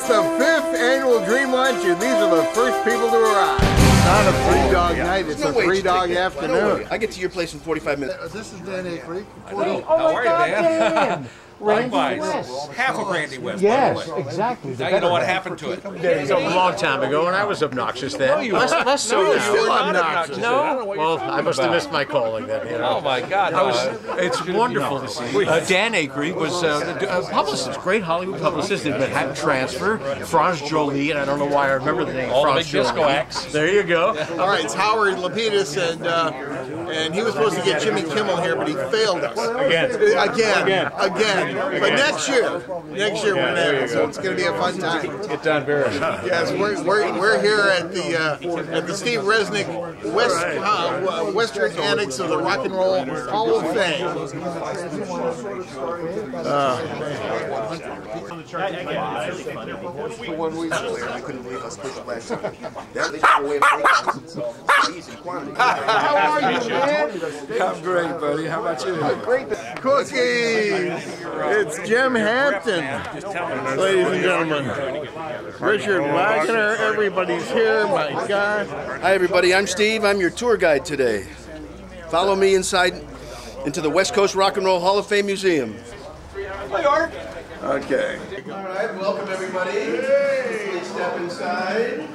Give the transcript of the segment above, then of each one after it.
the 5th annual Dream Lunch, and these are the first people to arrive. It's not a three-dog night, it's a three-dog afternoon. I get to your place in 45 minutes. This is Dan Creek. Hey, how are you, Dan? Likewise. West. Half of Randy West, Yes, by the way. exactly. Now you know what happened to it. It was a long time ago, and I was obnoxious then. you less so No, now. you're not obnoxious. No? I don't know what you're Well, talking I must have about. missed my calling then. You know? Oh my God! It's wonderful to see. Dan Acree was a publicist, great Hollywood publicist. He'd been had transfer. Franz Jolie, and I don't know why I remember the name. All the Franz big disco Jolie. acts. There you go. All right, it's Howard Lapidus, and he was supposed to get Jimmy Kimmel here, but he failed us. Again. But next year we're gonna have it, so it's gonna be a fun time. Get Don Barrett. Yes, we're here at the Steve Resnik Western Annex of the Rock and Roll Hall of Fame. One week earlier, I couldn't believe us pushed last time. How are you, man? I'm great, buddy. How about you? Great cookies. It's Jim Hampton, ladies and gentlemen. Richard Wagner, everybody's here. My God. Hi, everybody. I'm Steve. I'm your tour guide today. Follow me inside into the West Coast Rock and Roll Hall of Fame Museum. Hi, Art. Okay. All right, welcome everybody. Please step inside.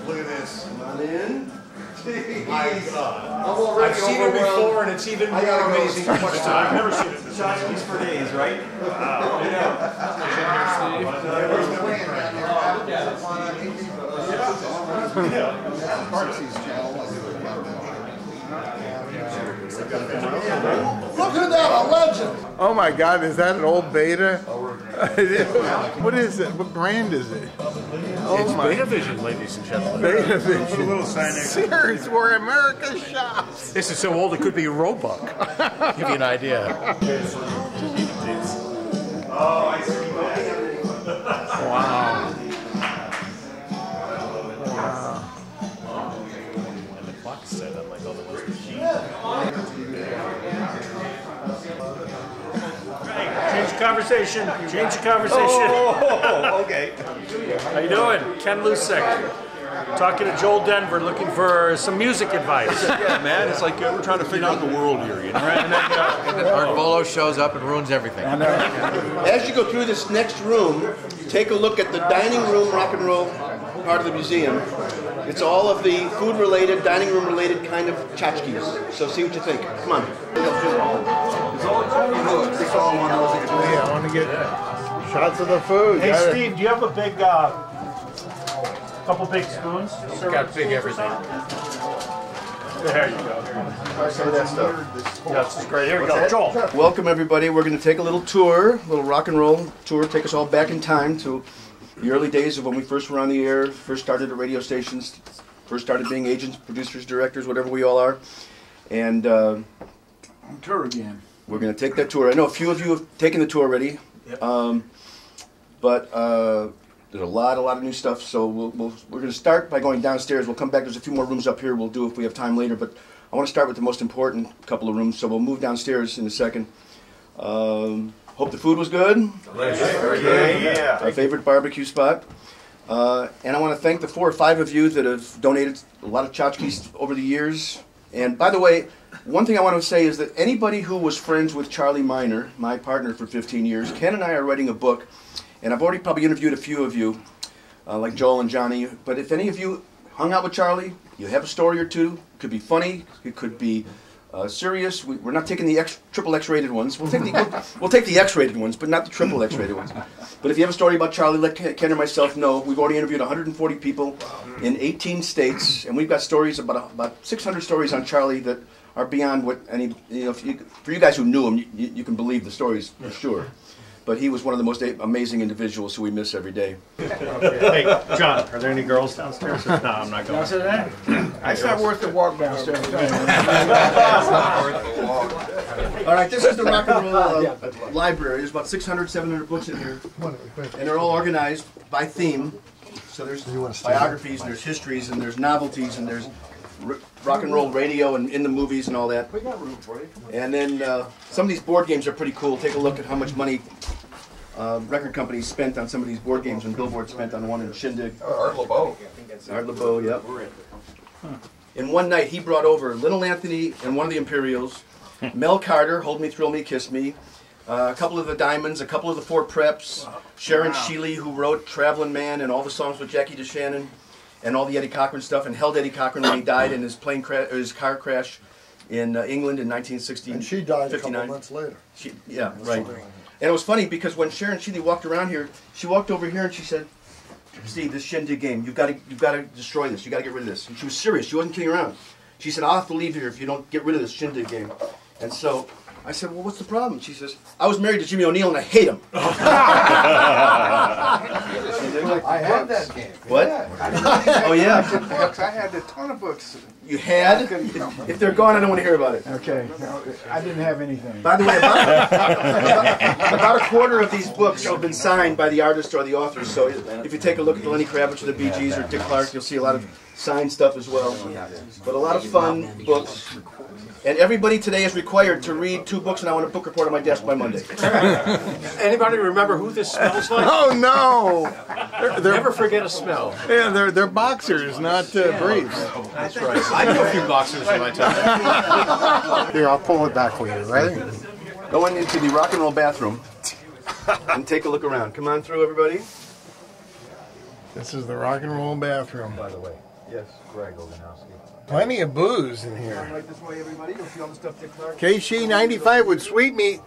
Look at this. Come on in. I've seen it before, and it's even more amazing. I've never seen it. Tchotchkes for days, right? Wow. Look at that, a legend. Oh my God, is that an old Beta? What is it? What brand is it? It's Beta Vision, ladies and gentlemen. Beta Vision. A little sign next to it. Series where America shops. This is so old it could be Roebuck. Give you an idea. Oh, I see. Wow. And the clock is set unlike all the others. Change the conversation. Change the conversation. Oh, okay. How you doing? Ken Lusek. Talking to Joel Denver, looking for some music advice. Yeah, man. It's like we're trying to figure out the world here, you know? Right, and then, Art Vuolo shows up and ruins everything. As you go through this next room, take a look at the dining room rock and roll part of the museum. It's all of the food-related, dining room-related kind of tchotchkes. So see what you think. Come on. Yeah, I want to get shots of the food. hey, Steve, do you have a big, couple big spoons? Got big everything. There you go. Some of that stuff. That's great. Here we go. Joel. Welcome, everybody. We're going to take a little tour, a little rock and roll tour, take us all back in time to the early days of when we first were on the air, first started at radio stations, first started being agents, producers, directors, whatever we all are. And On tour again. we're going to take that tour. I know a few of you have taken the tour already, but there's a lot of new stuff. So we're going to start by going downstairs. We'll come back. There's a few more rooms up here. We'll do if we have time later. But I want to start with the most important couple of rooms. So we'll move downstairs in a second. Hope the food was good. Yeah. Our favorite barbecue spot. And I want to thank the 4 or 5 of you that have donated a lot of tchotchkes over the years. And by the way, one thing I want to say is that anybody who was friends with Charlie Miner, my partner for 15 years, Ken and I are writing a book, and I've already probably interviewed a few of you, like Joel and Johnny, but if any of you hung out with Charlie, you have a story or two, it could be funny, it could be serious. We're not taking the triple X-rated ones. We'll take the X-rated ones, but not the triple X-rated ones. But if you have a story about Charlie, let Ken or myself know. We've already interviewed 140 people in 18 states, and we've got stories about 600 stories on Charlie that are beyond what any for you guys who knew him, you can believe the stories for sure. But he was one of the most amazing individuals who we miss every day. Hey, John, are there any girls downstairs? No, I'm not going. It's not worth the walk downstairs. All right, this is the rock and roll library. There's about 600, 700 books in here, and they're all organized by theme. So there's biographies, and there's histories, and there's novelties, and there's rock and roll radio and in the movies and all that. We got room for you. And then some of these board games are pretty cool. Take a look at how much money record companies spent on some of these board games, and Billboard spent on one in Shindig. Art LeBeau. Art LeBeau, yep. In one night, he brought over Little Anthony and one of the Imperials, Mel Carter, Hold Me, Thrill Me, Kiss Me, a couple of the Diamonds, a couple of the Four Preps, Sharon Sheely, who wrote Travelin' Man and all the songs with Jackie DeShannon, and all the Eddie Cochran stuff, and held Eddie Cochran when he died in his his car crash in England in 1960. And she died a couple months later. Yeah, right. And it was funny because when Sharon Sheely walked around here, she walked over here and she said, "Steve, this Shindig game, you've got to destroy this. You got to get rid of this." And she was serious. She wasn't kidding around. She said, "I'll have to leave here if you don't get rid of this Shindig game." And so I said, "Well, what's the problem?" She says, "I was married to Jimmy O'Neill and I hate him." I had that game. What? Oh yeah. Books. I had a ton of books. You had? If they're gone, I don't want to hear about it. Okay, I didn't have anything. By the way, about a quarter of these books have been signed by the artist or the authors. So if you take a look at the Lenny Kravitz or the Bee Gees or Dick Clark, you'll see a lot of signed stuff as well. But a lot of fun books. And everybody today is required to read 2 books, and I want a book report on my desk by Monday. Anybody remember who this smells like? Oh no! Never forget a smell. Yeah, they're boxers, not briefs. That's right. I know a few boxers in my time. Here, I'll pull it back for you, right? Going into the rock and roll bathroom and take a look around. Come on through, everybody. This is the rock and roll bathroom. By the way, yes, Greg Oganowski. Plenty of booze in here. Right this way, everybody. You'll see all the stuff Dick Clark. KC 95 with Sweetmeat,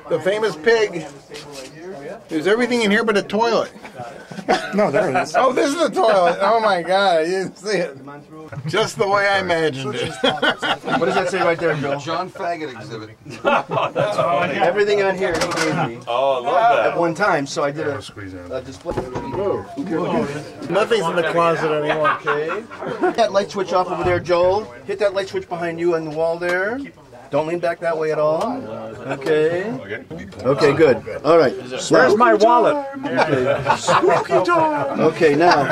the famous pig. There's everything in here but a toilet. No, there it is. Oh, this is the toilet. Oh my God, I didn't see it. Just the way I imagined it. What does that say right there, Bill? John Faggot exhibit. Everything on here he gave me Oh, I love that. at one time, so I did a display. Nothing's in the closet anymore. Okay. Hit that light switch off over there, Joel. Hit that light switch behind you on the wall there. Don't lean back that way at all. Okay. Okay, good. All right. Where's my wallet? Okay, now.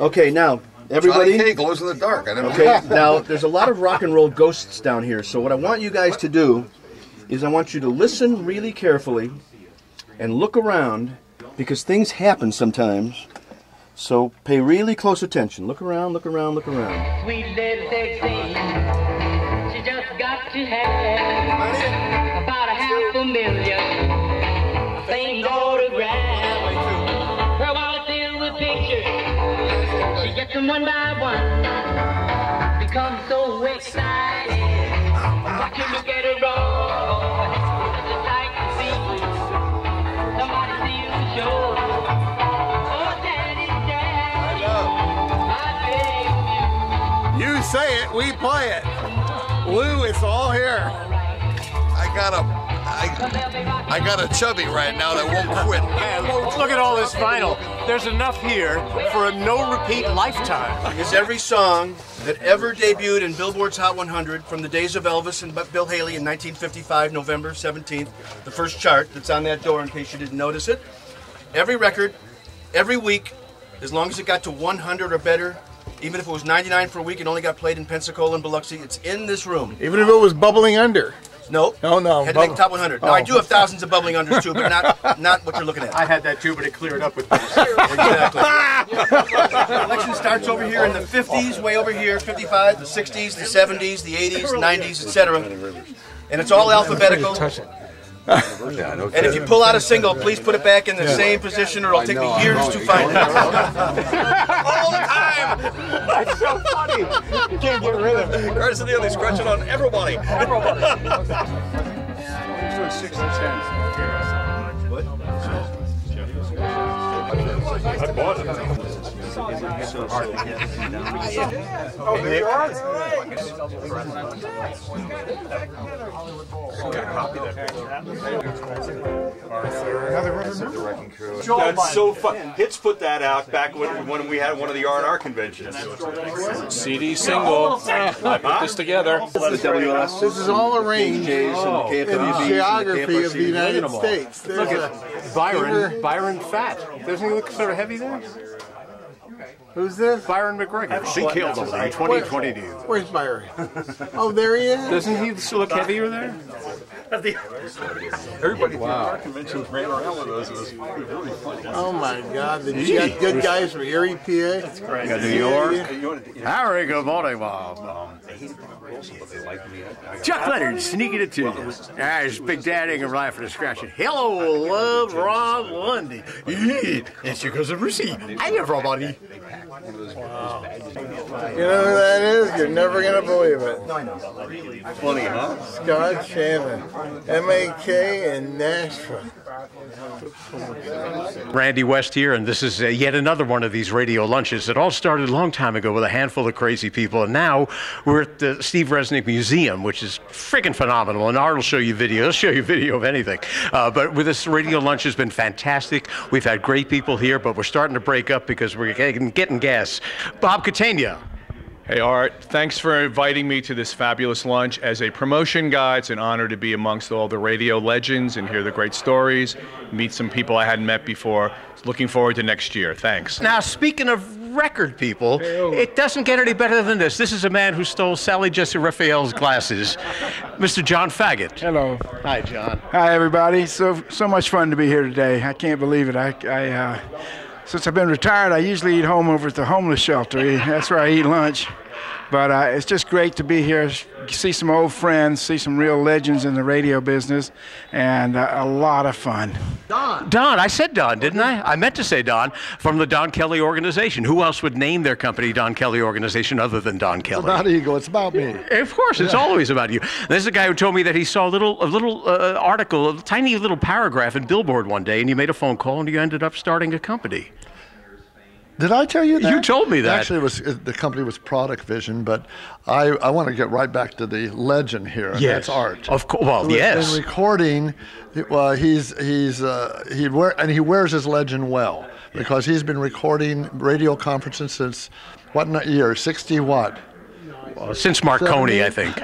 Okay, now. Johnny Everybody. K glows in the dark. I never Okay, now there's a lot of rock and roll ghosts down here. So what I want you guys to do is I want you to listen really carefully and look around because things happen sometimes. So pay really close attention. Look around, look around, look around. Sweet little 16, she just got to have about $500,000 things autographed. Her wallet filled with pictures, she gets them one by one. Becomes so excited, watching look at her roll. It's a sight to see. Somebody steals the show. Oh, Daddy, Daddy, I beg you. You say it, we play it. Lou, it's all here. I got a chubby right now that won't quit. Look at all this vinyl. There's enough here for a no-repeat lifetime. Is every song that ever debuted in Billboard's Hot 100 from the days of Elvis and Bill Haley in 1955, November 17th, the first chart that's on that door in case you didn't notice it. Every record, every week, as long as it got to 100 or better, even if it was 99 for a week and only got played in Pensacola and Biloxi, it's in this room. Even if it was bubbling under. Nope. Oh, no. Had to make the top 100. Now, I do have thousands of bubbling unders too, but not what you're looking at. I had that too, but it cleared up with this. Exactly. The collection starts over here in the 50s, way over here, 55, the 60s, the 70s, the 80s, 90s, etc. And it's all alphabetical. And if you pull out a single, please put it back in the same position or it'll take me years to find it. All the time! That's so funny. You can't get rid of it. Curtis and Neely's scratching on everybody. I bought it. Oh, there you are? That's so fun. Hits put that out back when we had one of the R&R conventions. CD single. I put this together. The WS. This is all arranged in the geography of the United States. Look at Byron Fat. Doesn't he look sort of heavy there? Who's this? Byron McGregor. She killed him in 2020. Where's Byron? Oh, there he is. Doesn't he look heavier there? Everybody at the R conventions ran around with those. It was really funny. Oh my God! You got good guys from Erie, PA. That's great. New York. Harry, good morning, Bob. Chuck Leonard sneaking it to you. There's Big Daddy and laughing and scratching. Hello, love, Ron Lundy. It's your cousin Brucey. Hey, everybody. You know who that is? You're never gonna believe it. Funny, huh? Scott Shannon, MAK in Nashville. Randy West here, and this is yet another one of these radio lunches. It all started a long time ago with a handful of crazy people, and now we're at the Steve Resnik Museum, which is freaking phenomenal. And Art will show you video. He'll show you video of anything. But with this radio lunch has been fantastic. We've had great people here, but we're starting to break up because we're getting gas. Bob Catania. Hey, Art, thanks for inviting me to this fabulous lunch. As a promotion guy, it's an honor to be amongst all the radio legends and hear the great stories, meet some people I hadn't met before. Looking forward to next year. Thanks. Now, speaking of record people, it doesn't get any better than this. This is a man who stole Sally Jesse Raphael's glasses, Mr. John Faggot. Hello. Hi, John. Hi, everybody. So much fun to be here today. I can't believe it. Since I've been retired, I usually eat home over at the homeless shelter. That's where I eat lunch. But it's just great to be here, see some old friends, see some real legends in the radio business, and a lot of fun. Don. I said Don, didn't I? I meant to say Don, from the Don Kelly Organization. Who else would name their company Don Kelly Organization other than Don Kelly? It's about ego. It's about me. Of course, it's always about you. This is a guy who told me that he saw a little article, a tiny little paragraph in Billboard one day, and you made a phone call, and you ended up starting a company. Did I tell you that? You told me that. Actually, the company was Product Vision, but I want to get right back to the legend here. Yes. That's Art. Of course. Well, yes. In recording, he wears his legend well because he's been recording radio conferences since what year? 60 what? Since Marconi, I think.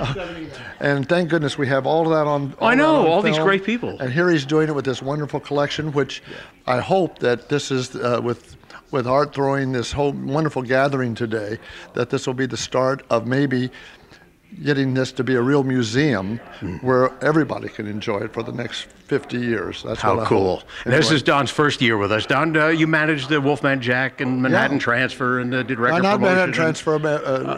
And thank goodness we have all of that on. I know, all these film. great people. And here he's doing it with this wonderful collection, which I hope that this is with Art throwing this whole wonderful gathering today, that this will be the start of maybe getting this to be a real museum where everybody can enjoy it for the next 50 years. That's how what I cool. hope. And this is Don's first year with us. Don, you managed the Wolfman Jack and Manhattan Transfer and did record not promotion. Manhattan Transfer.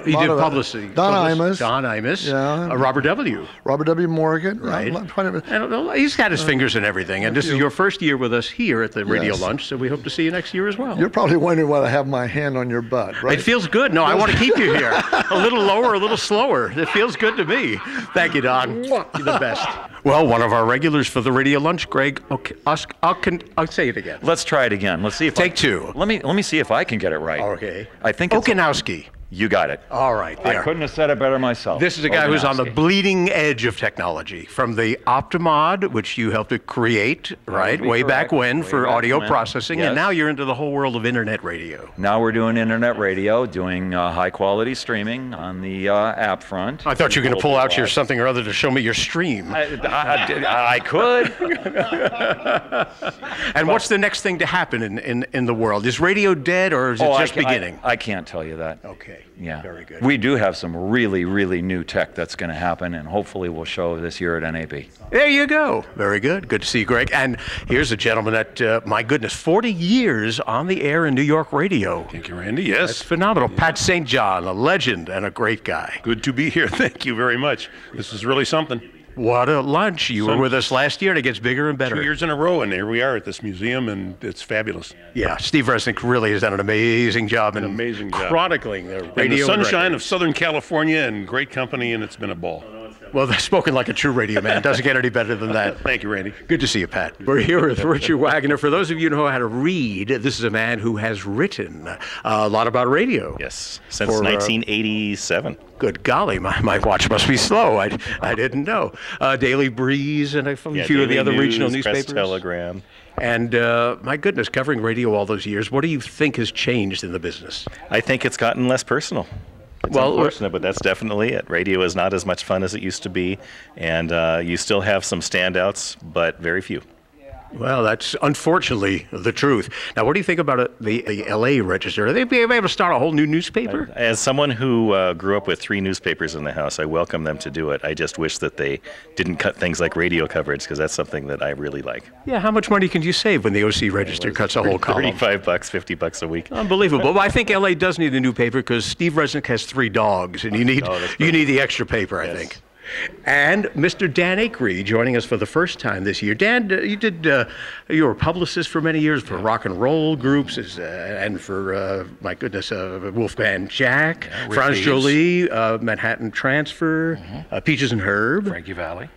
He did publicity. Don Imus. Don Imus. Yeah. Robert W. Robert W. Morgan. Right. And he's got his fingers in everything. And this is your first year with us here at the Radio Lunch, so we hope to see you next year as well. You're probably wondering why I have my hand on your butt, right? It feels good. No, I want to keep you here. A little lower, a little slower. It feels good to me. Thank you, Don. You're the best. Well, one of our regulars for the Radio Lunch, Greg. Okay, I'll say it again. Let's try it again. Let's see if Take two. Let me see if I can get it right. Okay. I think it's Okinowski. You got it. All right. There. I couldn't have said it better myself. This is a guy who's on the bleeding edge of technology, from the Optimod, which you helped to create, right, way back when for audio processing, and now you're into the whole world of internet radio. Now we're doing internet radio, doing high-quality streaming on the app front. I thought you were going to pull out something or other to show me your stream. I could. And what's the next thing to happen in the world? Is radio dead, or is it just beginning? I can't tell you that. Okay. Yeah. Very good. We do have some really, really new tech that's going to happen, and hopefully we'll show this year at NAB. There you go. Very good. Good to see you, Greg. And here's a gentleman that, my goodness, 40 years on the air in New York radio. Thank you, Randy. Yes. That's phenomenal. Pat St. John, a legend and a great guy. Good to be here. Thank you very much. This is really something. What a lunch. You were with us last year, and it gets bigger and better. 2 years in a row, and here we are at this museum, and it's fabulous. Yeah, Steve Resnik really has done an amazing job in chronicling the radio. In the sunshine of Southern California, and great company, and it's been a ball. Well, they're spoken like a true radio man. Doesn't get any better than that. Thank you, Randy. Good to see you, Pat. We're here with Richard Wagner. For those of you who know how to read, this is a man who has written a lot about radio. Yes, since 1987. Good golly, my watch must be slow. I didn't know. Daily Breeze and a few of the other regional newspapers. Press Telegram. And my goodness, covering radio all those years, what do you think has changed in the business? I think it's gotten less personal. It's unfortunate, but that's definitely it. Radio is not as much fun as it used to be, and you still have some standouts, but very few. Well, that's unfortunately the truth. Now, what do you think about the L.A. Register? Are they be able to start a whole new newspaper? As someone who grew up with 3 newspapers in the house, I welcome them to do it. I just wish that they didn't cut things like radio coverage, because that's something that I really like. Yeah, how much money can you save when the OC Register cuts a whole column? $35, $50 a week. Unbelievable. Well, I think L.A. does need a new paper because Steve Resnik has 3 dogs, and you need the extra paper, I think. And Mr. Dan Akery joining us for the first time this year. Dan, you were a publicist for many years for rock and roll groups and for, my goodness, Wolfman Jack, Franz Jolie, Manhattan Transfer, Peaches and Herb. Frankie Valli.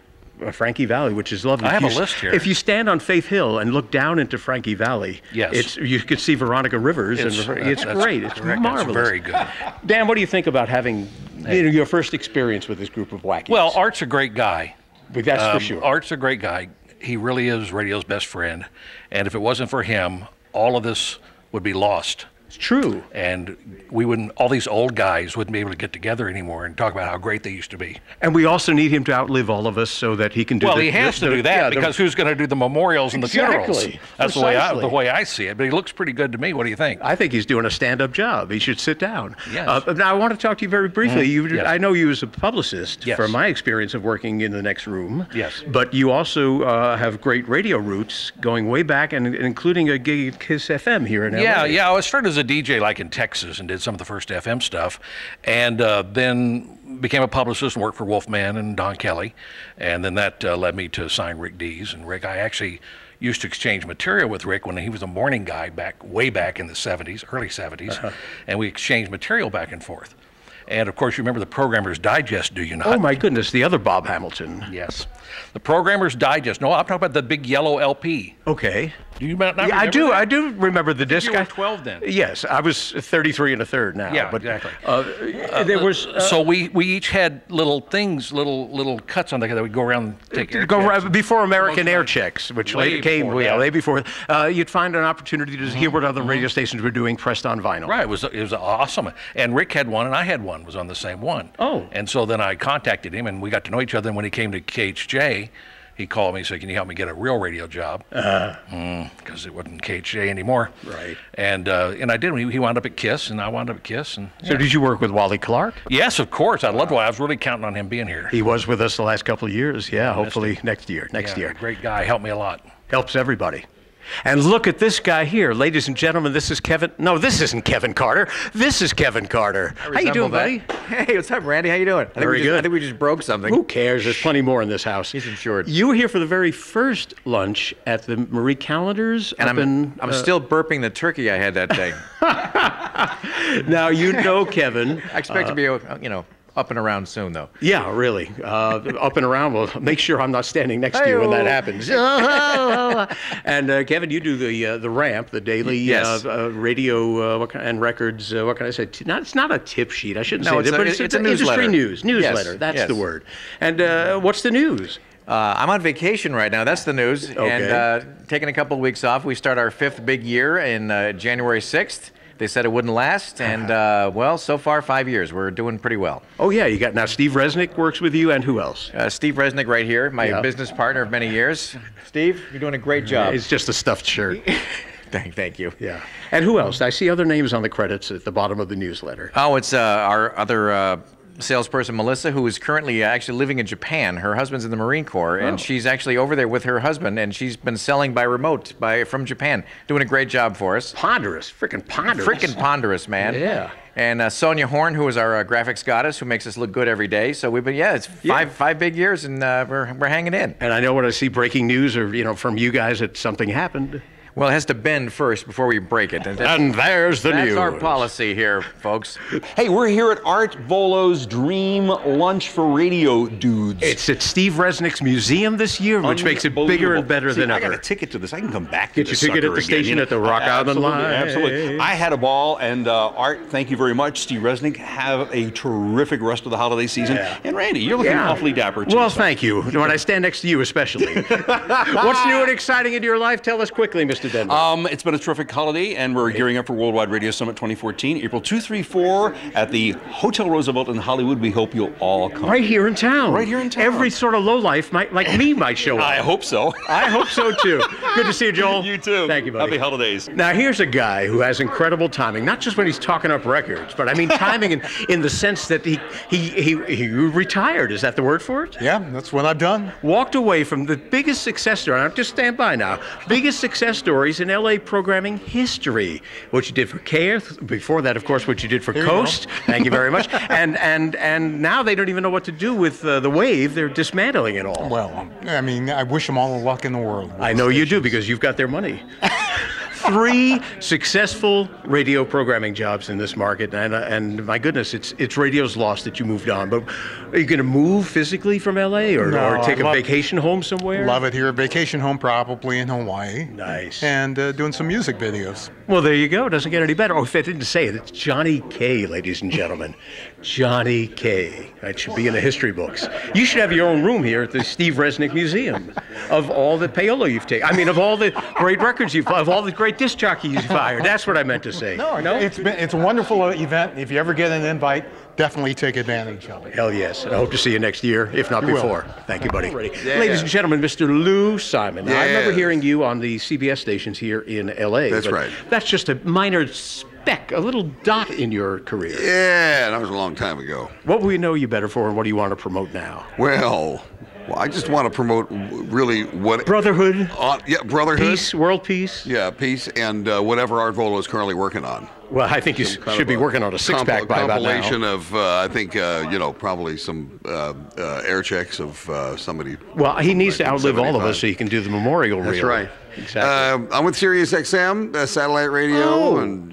Frankie Valli, which is lovely. I have a list here. If you stand on Faith Hill and look down into Frankie Valli, you could see Veronica Rivers, and it's great. It's marvelous. It's very good. Dan, what do you think about having your first experience with this group of wackies? Well, Art's a great guy. But that's for sure. Art's a great guy. He really is radio's best friend. And if it wasn't for him, all of this would be lost. It's true. And we wouldn't, all these old guys wouldn't be able to get together anymore and talk about how great they used to be. And we also need him to outlive all of us so that he can do he has to do that because who's going to do the memorials and the funerals? That's the way I see it. But he looks pretty good to me. What do you think? I think he's doing a stand-up job. He should sit down. Yes. Now, I want to talk to you very briefly. Yes. I know you as a publicist from my experience of working in the next room. Yes. But you also have great radio roots going way back, and including a gig at Kiss FM here in LA. Yeah. I started as a DJ like in Texas and did some of the first FM stuff, and then became a publicist and worked for Wolfman and Don Kelly, and then that led me to sign Rick Dees. And Rick, I actually used to exchange material with Rick when he was a morning guy way back in the 70s, early 70s, and we exchanged material back and forth. And of course, you remember the Programmer's Digest, do you not? Oh my goodness, the other Bob Hamilton. Yes. The Programmer's Digest. No, I'm talking about the big yellow LP. Okay. Do you not remember I do. that? I do remember the disc. You were 12 then. Yes, I was 33 1/3 now. Yeah, but, exactly. There was. So we each had little things, little cuts on that would go around and take air checks. Before American Air Checks, which later came. Way before. You'd find an opportunity to hear what other radio stations were doing, pressed on vinyl. Right. It was awesome. And Rick had one, and I had one. Was on the same one. Oh. And so then I contacted him, and we got to know each other. And when he came to KHJ, he called me and said, "Can you help me get a real radio job?" Because it wasn't KHJ anymore. Right. And I did. He wound up at KISS, and I wound up at KISS. And So did you work with Wally Clark? Yes, of course. I loved Wally. I was really counting on him being here. He was with us the last couple of years. Yeah, hopefully next year. Next year. Great guy. Helped me a lot. Helps everybody. And look at this guy here, ladies and gentlemen. This is Kevin. No, this isn't Kevin Carter. This is Kevin Carter. How you doing, buddy? Hey, what's up, Randy? How you doing? Very good. I think we just broke something. Who cares? There's plenty more in this house. He's insured. You were here for the very first lunch at the Marie Callender's. And I'm still burping the turkey I had that day. Now you know Kevin. I expect to be, up and around soon, though. Yeah, really. Up and around. Well, make sure I'm not standing next to you when that happens. And Kevin, you do the ramp, the daily radio and records. What can I say? It's not a tip sheet. I shouldn't say that, but it's a newsletter. Newsletter. Yes, that's the word. And what's the news? I'm on vacation right now. That's the news. Okay. And taking a couple of weeks off. We start our 5th big year in January 6th. They said it wouldn't last, and well, so far 5 years. We're doing pretty well. Oh yeah, you got now. Steve Resnik works with you, and who else? Steve Resnik, right here, my business partner of many years. Steve, you're doing a great job. It's just a stuffed shirt. Thank you. Yeah. And who else? I see other names on the credits at the bottom of the newsletter. Oh, it's our other salesperson, Melissa, who is currently actually living in Japan. Her husband's in the Marine Corps, and she's actually over there with her husband, and she's been selling by remote from Japan, doing a great job for us. Ponderous, freaking ponderous. Freaking ponderous, man. Yeah. And Sonia Horn, who is our graphics goddess, who makes us look good every day. So we've been, it's five big years, and we're hanging in. And I know when I see breaking news or from you guys that something happened. Well, it has to bend first before we break it. And there's the news. That's our policy here, folks. Hey, we're here at Art Vuolo's Dream Lunch for Radio Dudes. It's at Steve Resnik's museum this year, which makes it bigger and better than ever. I got a ticket to this. I can come back to this. Get your ticket at the station at the Rock Island Line. Absolutely. I had a ball, and Art, thank you very much. Steve Resnik, have a terrific rest of the holiday season. Yeah. And Randy, you're looking awfully dapper too. Well, thank you. When I stand next to you especially. What's new and exciting in your life? Tell us quickly, Mr. to Denver? It's been a terrific holiday, and we're gearing up for Worldwide Radio Summit 2014, April 2, 3, 4 at the Hotel Roosevelt in Hollywood. We hope you'll all come. Right here in town. Right here in town. Every sort of lowlife like me might show up. I hope so. I hope so, too. Good to see you, Joel. You too. Thank you, buddy. Happy holidays. Now, here's a guy who has incredible timing, not just when he's talking up records, but I mean timing in the sense that he retired. Is that the word for it? Yeah, that's what I've done. Walked away from the biggest success story. Now, just stand by now. Biggest success stories in LA programming history. What you did for KF, before that, of course, what you did for Coast. Thank you very much. And now they don't even know what to do with the Wave. They're dismantling it all. Well, I mean, I wish them all the luck in the world. I know you do, because you've got their money. 3 successful radio programming jobs in this market, and my goodness, it's radio's loss that you moved on. But are you going to move physically from LA or take a vacation home somewhere? Love it here. Vacation home probably in Hawaii. Nice. And doing some music videos. Well, there you go. Doesn't get any better. Oh, if I didn't say it, it's Johnny K, ladies and gentlemen. Johnny K. It should be in the history books. You should have your own room here at the Steve Resnik Museum of all the payola you've taken. I mean, of all the great records of all the great disc jockeys you've hired. That's what I meant to say. No, it's a wonderful event. If you ever get an invite, definitely take advantage of it. Hell yes. And I hope to see you next year, if not before. Thank you, buddy. Yeah. Ladies and gentlemen, Mr. Lou Simon. Now, I remember hearing you on the CBS stations here in LA. That's right. That's just a minor speck, a little dot in your career. Yeah, that was a long time ago. What will we know you better for, and what do you want to promote now? Well, I just want to promote really what... Brotherhood. Yeah, brotherhood. Peace, world peace. Yeah, peace, and whatever Art Vuolo is currently working on. Well, I think you should be working on a six-pack by about now. Compilation of, I think, probably some air checks of somebody. Well, he needs to outlive all of us so he can do the memorial reel. That's right. Exactly. I'm with Sirius XM, satellite radio, and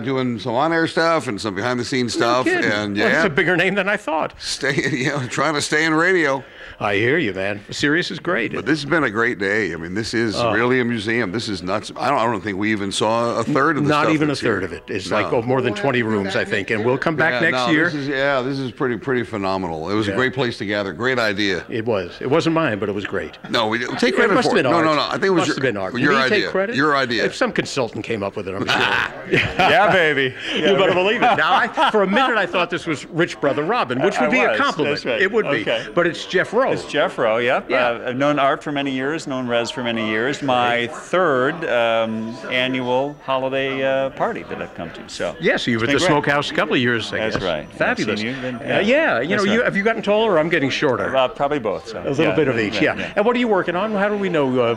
doing some on-air stuff and some behind-the-scenes stuff. And well, it's a bigger name than I thought. Trying to stay in radio. I hear you, man. Sirius is great. But this has been a great day. I mean, this is really a museum. This is nuts. I don't think we even saw a third of the stuff. Not even a third of it. It's like more than 20 rooms, I think. And we'll come back next year. This is pretty phenomenal. It was a great place to gather. Great idea. It was. It wasn't mine, but it was great. No, we take credit for it. No. I think it was your idea. Take credit? Your idea. If some consultant came up with it, I'm sure. Yeah, baby. You better believe it. Now, for a minute, I thought this was Rich Brother Robin, which would be a compliment. That's right. It would be. But it's Jeff Rowe. It's Jeff Rowe, yep. I've known Art for many years, known Rez for many years. My third annual holiday party that I've come to. So yes, you were at the Smokehouse a couple of years, I guess. That's right. Fabulous. You, have you gotten taller or I'm getting shorter? Probably both. So. A little bit of each, yeah. And what are you working on? How do we know?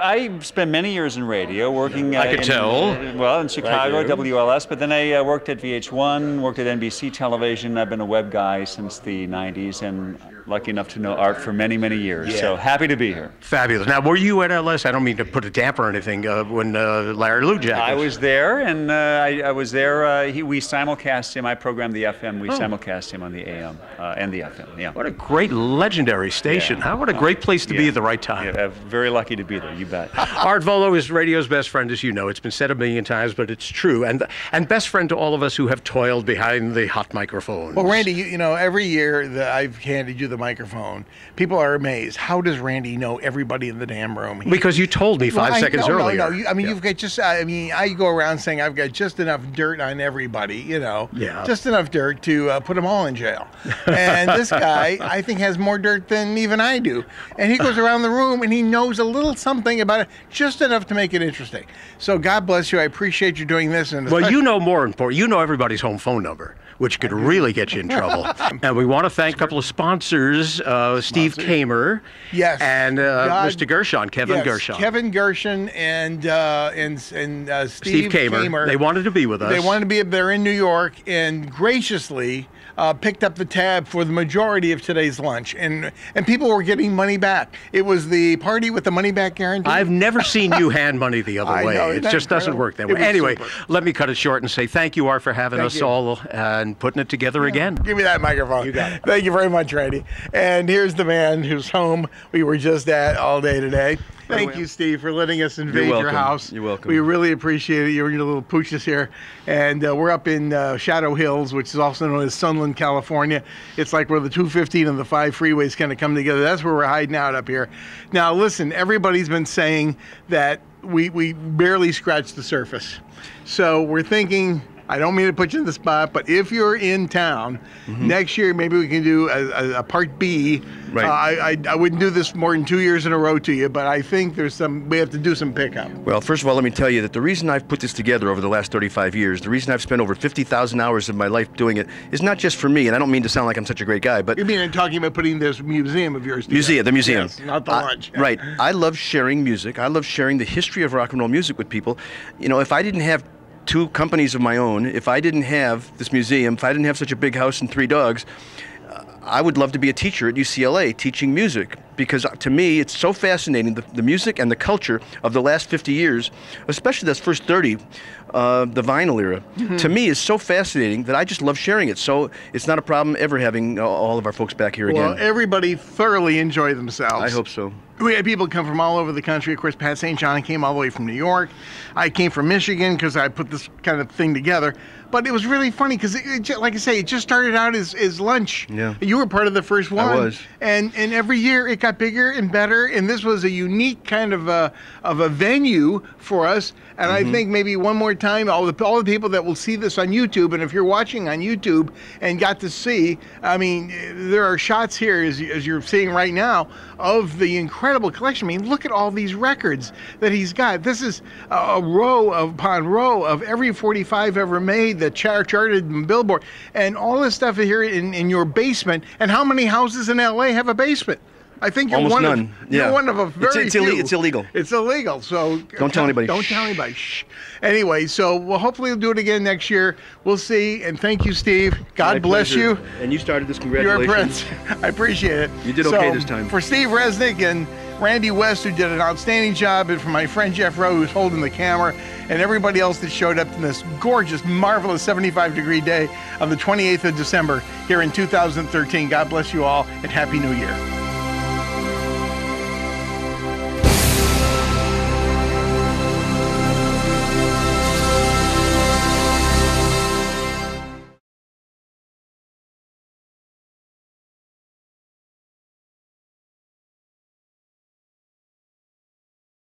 I spent many years in radio, working I could tell. In Chicago, WLS, but then I worked at VH1, worked at NBC Television. I've been a web guy since the 90s, and lucky enough to know Art for many, many years. So happy to be here. Fabulous. Now, were you at LS? I don't mean to put a damper or anything. When Larry Lujak I was there, and I was there. We simulcast him. I programmed the FM. We simulcast him on the AM and the FM. Yeah. What a great, legendary station. Yeah. What a great place to be at the right time. Yeah, very lucky to be there. You bet. Art Vuolo is radio's best friend, as you know. It's been said a million times, but it's true. And best friend to all of us who have toiled behind the hot microphone. Well, Randy, you know, every year that I've handed you the microphone, people are amazed. How does Randy know everybody in the damn room? Because you told me 5 seconds earlier. No. You've got I go around saying I've got just enough dirt on everybody, you know. Yeah. Just enough dirt to put them all in jail. And this guy, I think, has more dirt than even I do. And he goes around the room and he knows a little something about it, just enough to make it interesting. So God bless you. I appreciate you doing this. And well, you know more important. You know everybody's home phone number, which could really get you in trouble. And we want to thank a couple of sponsors, Steve Kamer, yes, and Mr. Gershon, Kevin Gershon. Kevin Gershon and Steve Kamer. They wanted to be with us. They wanted to be. They're in New York and graciously picked up the tab for the majority of today's lunch, and people were getting money back. It was the party with the money back guarantee. I've never seen you hand money the other way. It just doesn't work that way. Anyway, let me cut it short and say thank you, Art, for having us all and putting it together again. Give me that microphone. You got it. Thank you very much, Randy. And here's the man whose home we were just at all day today. Thank you, Steve, for letting us invade your house. You're welcome. We really appreciate it. You're your little pooches here. And we're up in Shadow Hills, which is also known as Sunland, California. It's like where the 215 and the 5 freeways kind of come together. That's where we're hiding out up here. Now, listen, everybody's been saying that we barely scratched the surface. So we're thinking, I don't mean to put you in the spot, but if you're in town next year, maybe we can do a part B. Right. I wouldn't do this more than 2 years in a row to you, but I think we have to do some pickup. Well, first of all, let me tell you that the reason I've put this together over the last 35 years, the reason I've spent over 50,000 hours of my life doing it, is not just for me, and I don't mean to sound like I'm such a great guy, but... You mean I'm talking about putting this museum of yours together? The museum. Yes, not the lunch. Right. I love sharing music. I love sharing the history of rock and roll music with people. You know, if I didn't have 2 companies of my own, if I didn't have this museum, if I didn't have such a big house and 3 dogs, I would love to be a teacher at UCLA teaching music, because to me it's so fascinating, the music and the culture of the last 50 years, especially those first 30, the vinyl era, to me is so fascinating that I just love sharing it. So it's not a problem ever having all of our folks back here again. Well, everybody thoroughly enjoyed themselves. I hope so. We had people come from all over the country. Of course, Pat St. John came all the way from New York. I came from Michigan because I put this kind of thing together. But it was really funny because, like I say, it just started out as lunch. Yeah. You were part of the first one. I was. And every year it got bigger and better. And this was a unique kind of a venue for us. And I think maybe one more time, all the people that will see this on YouTube, and if you're watching on YouTube and got to see, I mean, there are shots here, as you're seeing right now, of the incredible collection. I mean, look at all these records that he's got. This is a row upon row of every 45 ever made that charted in Billboard, and all this stuff here in your basement. And how many houses in LA have a basement? I think you're almost one none. You're one of a very few. It's illegal. It's illegal. So don't tell anybody. Don't tell anybody. Shh. Anyway, so we'll hopefully do it again next year. We'll see. And thank you, Steve. God bless you. And you started this. Congratulations. You're a prince. I appreciate it. You did okay this time. For Steve Resnik and Randy West, who did an outstanding job, and for my friend Jeff Rowe, who's holding the camera, and everybody else that showed up in this gorgeous, marvelous 75-degree day on the 28th of December here in 2013. God bless you all, and Happy New Year.